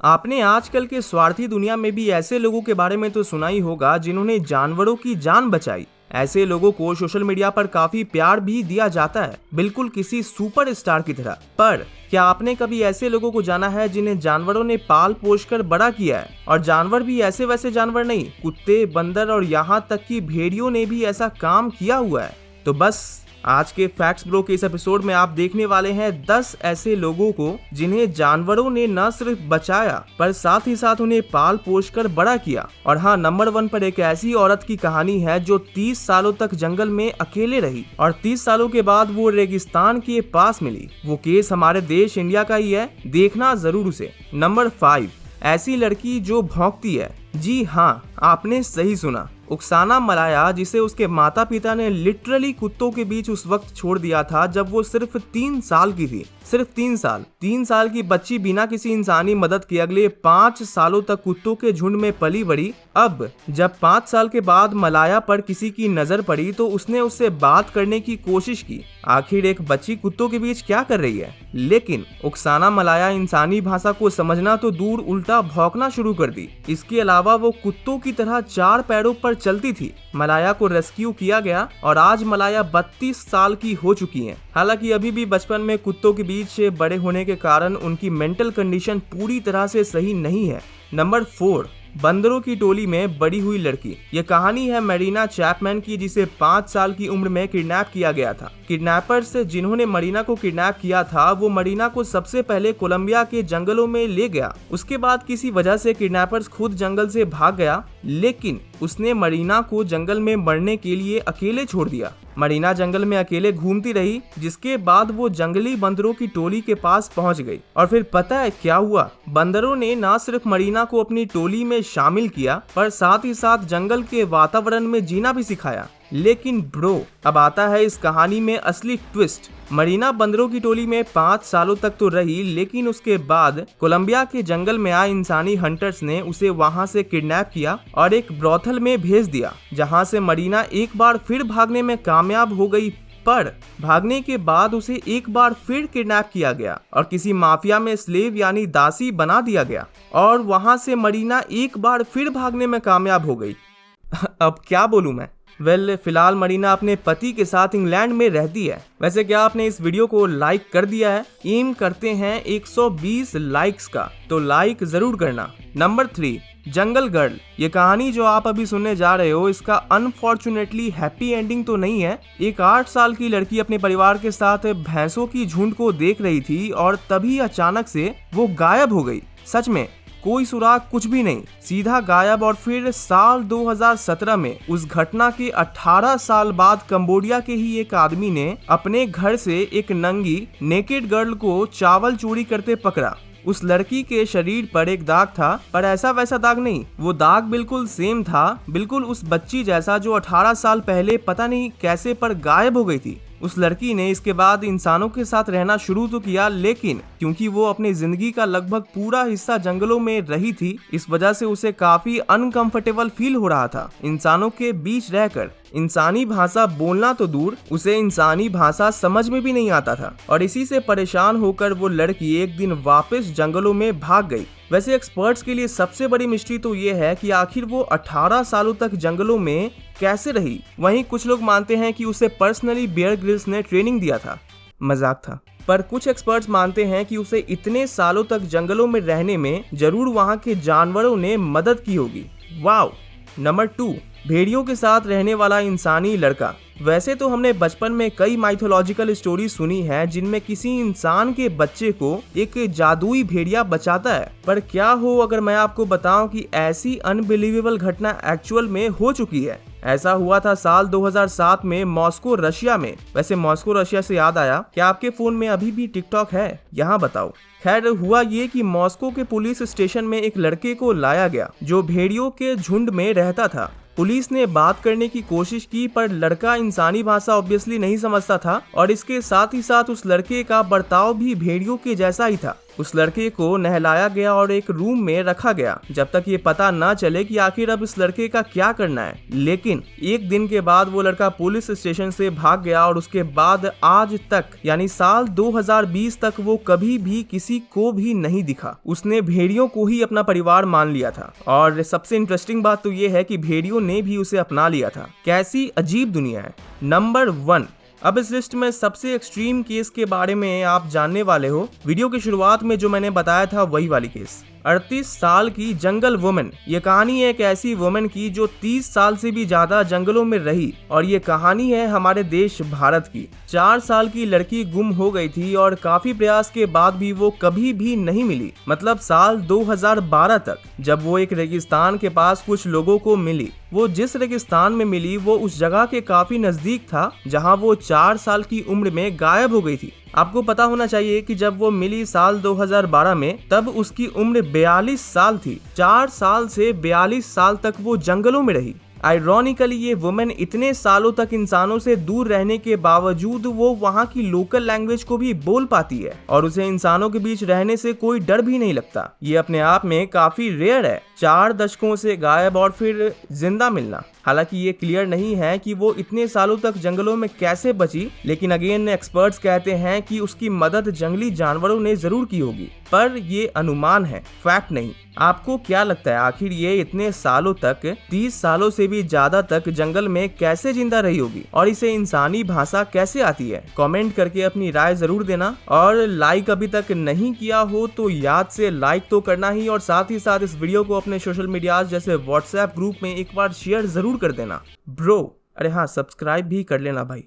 आपने आजकल के स्वार्थी दुनिया में भी ऐसे लोगों के बारे में तो सुना ही होगा जिन्होंने जानवरों की जान बचाई। ऐसे लोगों को सोशल मीडिया पर काफी प्यार भी दिया जाता है, बिल्कुल किसी सुपर स्टार की तरह। पर क्या आपने कभी ऐसे लोगों को जाना है जिन्हें जानवरों ने पाल पोष कर बड़ा किया है? और जानवर भी ऐसे वैसे जानवर नहीं, कुत्ते, बंदर और यहाँ तक कि भेड़ियों ने भी ऐसा काम किया हुआ है। तो बस आज के फैक्ट्स ब्रो के इस एपिसोड में आप देखने वाले हैं 10 ऐसे लोगों को जिन्हें जानवरों ने न सिर्फ बचाया पर साथ ही साथ उन्हें पाल पोष कर बड़ा किया। और हाँ, नंबर 1 पर एक ऐसी औरत की कहानी है जो 30 सालों तक जंगल में अकेले रही और 30 सालों के बाद वो रेगिस्तान के पास मिली। वो केस हमारे देश इंडिया का ही है, देखना जरूर उसे। नंबर 5, ऐसी लड़की जो भौंकती है। जी हाँ, आपने सही सुना। ओक्साना मलाया, जिसे उसके माता पिता ने लिटरली कुत्तों के बीच उस वक्त छोड़ दिया था जब वो सिर्फ 3 साल की थी। सिर्फ 3 साल की बच्ची बिना किसी इंसानी मदद के अगले 5 सालों तक कुत्तों के झुंड में पली बड़ी। अब जब 5 साल के बाद मलाया पर किसी की नजर पड़ी तो उसने उससे बात करने की कोशिश की। आखिर एक बच्ची कुत्तों के बीच क्या कर रही है? लेकिन ओक्साना मलाया इंसानी भाषा को समझना तो दूर, उल्टा भौंकना शुरू कर दी। इसके अलावा वो कुत्तों की तरह 4 पैरों पर चलती थी। मलाया को रेस्क्यू किया गया और आज मलाया 32 साल की हो चुकी हैं। हालांकि अभी भी बचपन में कुत्तों के बीच बड़े होने के कारण उनकी मेंटल कंडीशन पूरी तरह से सही नहीं है। नंबर 4, बंदरों की टोली में बड़ी हुई लड़की। ये कहानी है मरीना चैपमैन की, जिसे 5 साल की उम्र में किडनैप किया गया था। किडनैपर्स जिन्होंने मरीना को किडनैप किया था वो मरीना को सबसे पहले कोलंबिया के जंगलों में ले गया। उसके बाद किसी वजह से किडनैपर्स खुद जंगल से भाग गया, लेकिन उसने मरीना को जंगल में मरने के लिए अकेले छोड़ दिया। मरीना जंगल में अकेले घूमती रही, जिसके बाद वो जंगली बंदरों की टोली के पास पहुंच गई। और फिर पता है क्या हुआ? बंदरों ने न सिर्फ मरीना को अपनी टोली में शामिल किया पर साथ ही साथ जंगल के वातावरण में जीना भी सिखाया। लेकिन ब्रो, अब आता है इस कहानी में असली ट्विस्ट। मरीना बंदरों की टोली में 5 सालों तक तो रही, लेकिन उसके बाद कोलंबिया के जंगल में आए इंसानी हंटर्स ने उसे वहां से किडनैप किया और एक ब्रोथल में भेज दिया, जहां से मरीना एक बार फिर भागने में कामयाब हो गई। पर भागने के बाद उसे एक बार फिर किडनैप किया गया और किसी माफिया में स्लेव यानी दासी बना दिया गया और वहां से मरीना एक बार फिर भागने में कामयाब हो गई। अब क्या बोलूं मैं? फिलहाल मरीना अपने पति के साथ इंग्लैंड में रहती है। वैसे क्या आपने इस वीडियो को लाइक कर दिया है? एम करते हैं 120 लाइक्स का, तो लाइक जरूर करना। नंबर 3, जंगल गर्ल। ये कहानी जो आप अभी सुनने जा रहे हो, इसका अनफॉर्चुनेटली हैप्पी एंडिंग तो नहीं है। एक 8 साल की लड़की अपने परिवार के साथ भैंसों की झुंड को देख रही थी और तभी अचानक से वो गायब हो गई। सच में कोई सुराग, कुछ भी नहीं, सीधा गायब। और फिर साल 2017 में उस घटना के 18 साल बाद कंबोडिया के ही एक आदमी ने अपने घर से एक नंगी नेकेड गर्ल को चावल चोरी करते पकड़ा। उस लड़की के शरीर पर एक दाग था, पर ऐसा वैसा दाग नहीं, वो दाग बिल्कुल सेम था, बिल्कुल उस बच्ची जैसा जो 18 साल पहले पता नहीं कैसे पर गायब हो गई थी। उस लड़की ने इसके बाद इंसानों के साथ रहना शुरू तो किया, लेकिन क्योंकि वो अपनी जिंदगी का लगभग पूरा हिस्सा जंगलों में रही थी, इस वजह से उसे काफी अनकंफर्टेबल फील हो रहा था इंसानों के बीच रहकर। इंसानी भाषा बोलना तो दूर, उसे इंसानी भाषा समझ में भी नहीं आता था और इसी से परेशान होकर वो लड़की एक दिन वापस जंगलों में भाग गई। वैसे एक्सपर्ट्स के लिए सबसे बड़ी मिस्ट्री तो ये है कि आखिर वो 18 सालों तक जंगलों में कैसे रही। वहीं कुछ लोग मानते हैं कि उसे पर्सनली बियर ग्रिल्स ने ट्रेनिंग दिया था। मजाक था। पर कुछ एक्सपर्ट्स मानते हैं कि उसे इतने सालों तक जंगलों में रहने में जरूर वहां के जानवरों ने मदद की होगी। वाओ। नंबर 2, भेड़ियों के साथ रहने वाला इंसानी लड़का। वैसे तो हमने बचपन में कई माइथोलॉजिकल स्टोरी सुनी है जिनमें किसी इंसान के बच्चे को एक जादुई भेड़िया बचाता है, पर क्या हो अगर मैं आपको बताऊं कि ऐसी अनबिलीवेबल घटना एक्चुअल में हो चुकी है। ऐसा हुआ था साल 2007 में मॉस्को रशिया में। वैसे मॉस्को रशिया से याद आया, क्या आपके फोन में अभी भी टिकटॉक है? यहाँ बताओ। खैर हुआ ये कि मॉस्को के पुलिस स्टेशन में एक लड़के को लाया गया जो भेड़ियों के झुंड में रहता था। पुलिस ने बात करने की कोशिश की पर लड़का इंसानी भाषा ऑब्वियसली नहीं समझता था और इसके साथ ही साथ उस लड़के का बर्ताव भी भेड़ियों के जैसा ही था। उस लड़के को नहलाया गया और एक रूम में रखा गया जब तक ये पता न चले कि आखिर अब इस लड़के का क्या करना है। लेकिन एक दिन के बाद वो लड़का पुलिस स्टेशन से भाग गया और उसके बाद आज तक यानी साल 2020 तक वो कभी भी किसी को भी नहीं दिखा। उसने भेड़ियों को ही अपना परिवार मान लिया था और सबसे इंटरेस्टिंग बात तो ये है कि भेड़ियों ने भी उसे अपना लिया था। कैसी अजीब दुनिया है। नंबर 1, अब इस लिस्ट में सबसे एक्सट्रीम केस के बारे में आप जानने वाले हो। वीडियो की शुरुआत में जो मैंने बताया था वही वाली केस। 38 साल की जंगल वुमन। ये कहानी है एक ऐसी वुमन की जो 30 साल से भी ज्यादा जंगलों में रही और ये कहानी है हमारे देश भारत की। 4 साल की लड़की गुम हो गई थी और काफी प्रयास के बाद भी वो कभी भी नहीं मिली। मतलब साल 2012 तक, जब वो एक रेगिस्तान के पास कुछ लोगों को मिली। वो जिस रेगिस्तान में मिली वो उस जगह के काफी नजदीक था जहां वो 4 साल की उम्र में गायब हो गई थी। आपको पता होना चाहिए कि जब वो मिली साल 2012 में, तब उसकी उम्र 42 साल थी। 4 साल से 42 साल तक वो जंगलों में रही। आयरॉनिकली ये वुमेन इतने सालों तक इंसानों से दूर रहने के बावजूद वो वहाँ की लोकल लैंग्वेज को भी बोल पाती है और उसे इंसानों के बीच रहने से कोई डर भी नहीं लगता। ये अपने आप में काफी रेयर है। 4 दशकों से गायब और फिर जिंदा मिलना। हालांकि ये क्लियर नहीं है कि वो इतने सालों तक जंगलों में कैसे बची, लेकिन अगेन एक्सपर्ट्स कहते हैं कि उसकी मदद जंगली जानवरों ने जरूर की होगी, पर ये अनुमान है, फैक्ट नहीं। आपको क्या लगता है आखिर ये इतने सालों तक, 30 सालों से भी ज्यादा तक जंगल में कैसे जिंदा रही होगी और इसे इंसानी भाषा कैसे आती है? कमेंट करके अपनी राय जरूर देना और लाइक अभी तक नहीं किया हो तो याद से लाइक तो करना ही, और साथ ही साथ इस वीडियो को अपने सोशल मीडिया जैसे व्हाट्सएप ग्रुप में एक बार शेयर जरूर कर देना ब्रो। अरे हाँ, सब्सक्राइब भी कर लेना भाई।